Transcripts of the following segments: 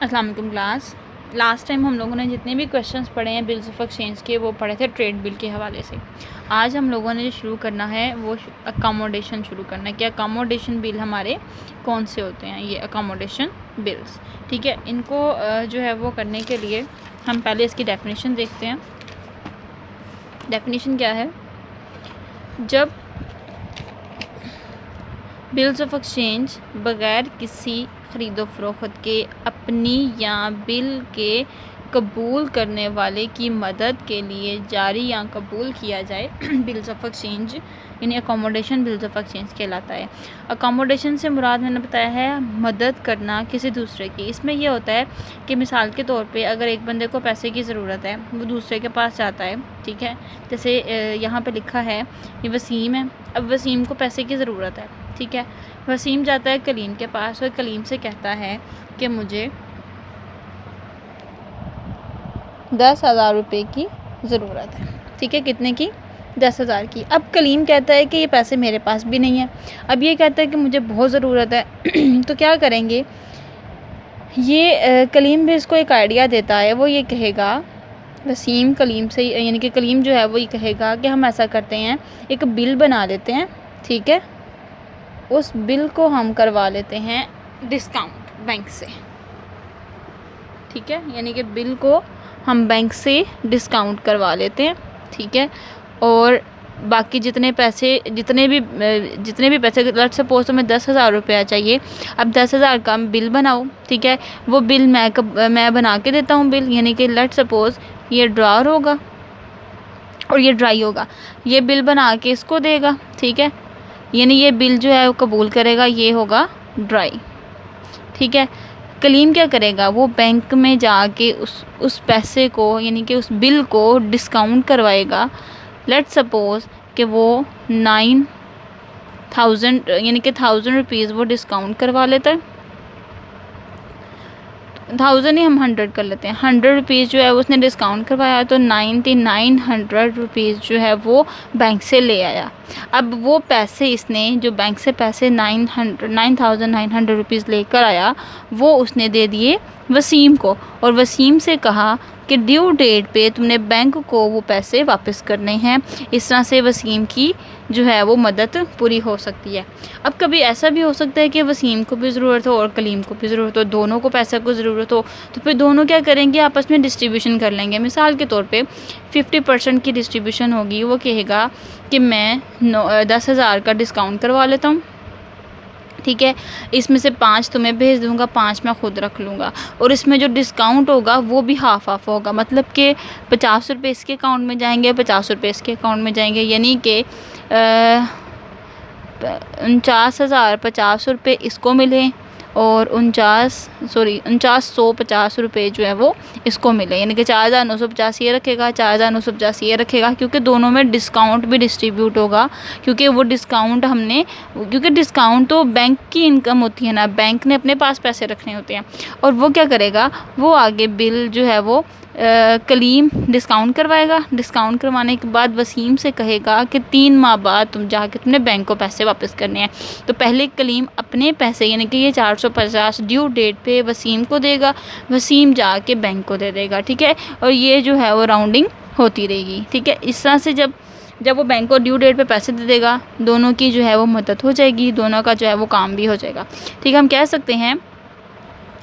अस्सलाम वालेकुम class. Last time हम लोगों ने जितने भी क्वेश्चंस पढ़े हैं बिल्स ऑफ एक्सचेंज के वो पढ़े थे ट्रेड बिल के हवाले से। आज हम लोगों ने जो शुरू करना है वो अकोमोडेशन शुरू करना है कि अकोमोडेशन बिल हमारे कौन से होते हैं। ये अकोमोडेशन बिल्स, ठीक है। इनको जो है वो करने के लिए हम पहले इसकी डेफिनेशन देखते हैं। डेफिनेशन क्या है? जब बिल्स ऑफ एक्सचेंज बग़ैर किसी ख़रीदो फ़रोख्त के अपनी या बिल के कबूल करने वाले की मदद के लिए जारी या कबूल किया जाए बिल्स ऑफ एक्सचेंज यानी अकोमोडेशन बिल्स ऑफ एक्सचेंज कहलाता है। अकोमोडेशन से मुराद मैंने बताया है मदद करना किसी दूसरे की। इसमें यह होता है कि मिसाल के तौर पे अगर एक बंदे को पैसे की ज़रूरत है, वो दूसरे के पास जाता है, ठीक है। जैसे यहाँ पे लिखा है ये वसीम है। अब वसीम को पैसे की ज़रूरत है, ठीक है। वसीम जाता है कलीम के पास और कलीम से कहता है कि मुझे 10,000 रुपये की ज़रूरत है, ठीक है। कितने की? 10,000 की। अब कलीम कहता है कि ये पैसे मेरे पास भी नहीं है। अब ये कहता है कि मुझे बहुत ज़रूरत है तो क्या करेंगे? ये कलीम भी इसको एक आइडिया देता है। वो ये कहेगा, वसीम कलीम से यानी कि कलीम जो है वो ये कहेगा कि हम ऐसा करते हैं, एक बिल बना लेते हैं, ठीक है। उस बिल को हम करवा लेते हैं डिस्काउंट बैंक से, ठीक है। यानी कि बिल को हम बैंक से डिस्काउंट करवा लेते हैं, ठीक है। और बाकी जितने भी पैसे लेट्स सपोज तुम्हें 10,000 रुपया चाहिए। अब 10,000 का बिल बनाओ, ठीक है। वो बिल मैं बना के देता हूँ बिल, यानी कि लेट्स सपोज ये ड्रॉर होगा और ये ड्राई होगा। ये बिल बना के इसको देगा, ठीक है। यानी ये बिल जो है वो कबूल करेगा, ये होगा ड्राई, ठीक है। कलीम क्या करेगा? वो बैंक में जाके उस पैसे को यानी कि उस बिल को डिस्काउंट करवाएगा। लेट्स सपोज कि वो 9,000 यानी कि 1,000 रुपीज़ वो डिस्काउंट करवा लेता है। 1,000 ही हम 100 कर लेते हैं। 100 रुपीज़ जो है उसने डिस्काउंट करवाया तो 9,900 रुपीज़ जो है वो बैंक से ले आया। अब वो पैसे इसने जो बैंक से पैसे 9,900 रुपीज़ लेकर आया वो उसने दे दिए वसीम को, और वसीम से कहा कि ड्यू डेट पे तुमने बैंक को वो पैसे वापस करने हैं। इस तरह से वसीम की जो है वो मदद पूरी हो सकती है। अब कभी ऐसा भी हो सकता है कि वसीम को भी ज़रूरत हो और कलीम को भी ज़रूरत हो, दोनों को पैसे को ज़रूरत हो, तो फिर दोनों क्या करेंगे? आपस में डिस्ट्रीब्यूशन कर लेंगे। मिसाल के तौर पे 50% की डिस्ट्रीब्यूशन होगी। वो कहेगा कि मैं 10,000 का डिस्काउंट करवा लेता हूँ, ठीक है। इसमें से 5 तुम्हें भेज दूंगा, 5 मैं ख़ुद रख लूँगा। और इसमें जो डिस्काउंट होगा वो भी हाफ होगा, मतलब कि 50 रुपये इसके अकाउंट में जाएंगे, 50 रुपये इसके अकाउंट में जाएंगे। यानी कि 49,050 रुपये इसको मिले और 49,150 रुपये जो है वो इसको मिले। यानी कि 4,950 ये रखेगा, 4,950 ये रखेगा, क्योंकि दोनों में डिस्काउंट भी डिस्ट्रीब्यूट होगा। क्योंकि वो डिस्काउंट क्योंकि डिस्काउंट तो बैंक की इनकम होती है ना, बैंक ने अपने पास पैसे रखने होते हैं। और वो क्या करेगा? वो आगे बिल जो है वो कलीम डिस्काउंट करवाएगा। डिस्काउंट करवाने के बाद वसीम से कहेगा कि 3 माह बाद तुमने बैंक को पैसे वापस करने हैं। तो पहले कलीम अपने पैसे यानी कि ये 450 ड्यू डेट पे वसीम को देगा, वसीम जाके बैंक को दे देगा, ठीक है। और ये जो है वो राउंडिंग होती रहेगी, ठीक है। इस तरह से जब वो बैंक को ड्यू डेट पे पैसे दे देगा, दोनों की जो है वो मदद हो जाएगी, दोनों का जो है वो काम भी हो जाएगा, ठीक है। हम कह सकते हैं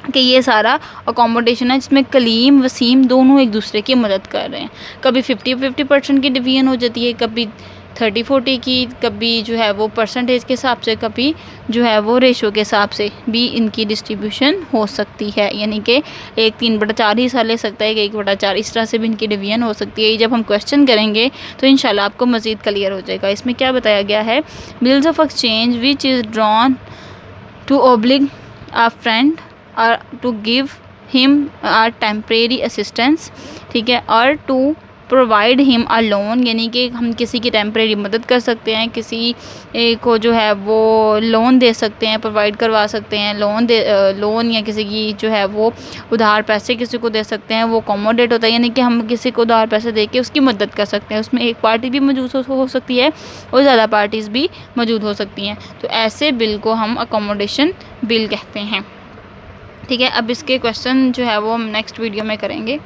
कि ये सारा अकोमोडेशन है जिसमें कलीम वसीम दोनों एक दूसरे की मदद कर रहे हैं। कभी 50% की डिवीजन हो जाती है, कभी 30-40 की, कभी जो है वो परसेंटेज के हिसाब से, कभी जो है वो रेशो के हिसाब से भी इनकी डिस्ट्रीब्यूशन हो सकती है। यानी कि 1/3/4 हिस्सा ले सकता है, 1/4 इस तरह से भी इनकी डिवीजन हो सकती है। जब हम क्वेश्चन करेंगे तो इंशाल्लाह आपको मज़ीद क्लियर हो जाएगा। इसमें क्या बताया गया है? Bills of exchange which is drawn to oblige a friend और to give him are temporary assistance, ठीक है। और to provide him a loan, यानी कि हम किसी की टेम्परेरी मदद कर सकते हैं, किसी को जो है वो लोन दे सकते हैं, प्रोवाइड करवा सकते हैं लोन, या किसी की जो है वो उधार पैसे किसी को दे सकते हैं। वो अकोमोडेट होता है, यानी कि हम किसी को उधार पैसे दे के उसकी मदद कर सकते हैं। उसमें एक पार्टी भी मौजूद हो सकती है और ज़्यादा पार्टीज़ भी मौजूद हो सकती हैं। तो ऐसे बिल को हम अकोमोडेशन बिल कहते हैं। ठीक है, अब इसके क्वेश्चन जो है वो हम नेक्स्ट वीडियो में करेंगे।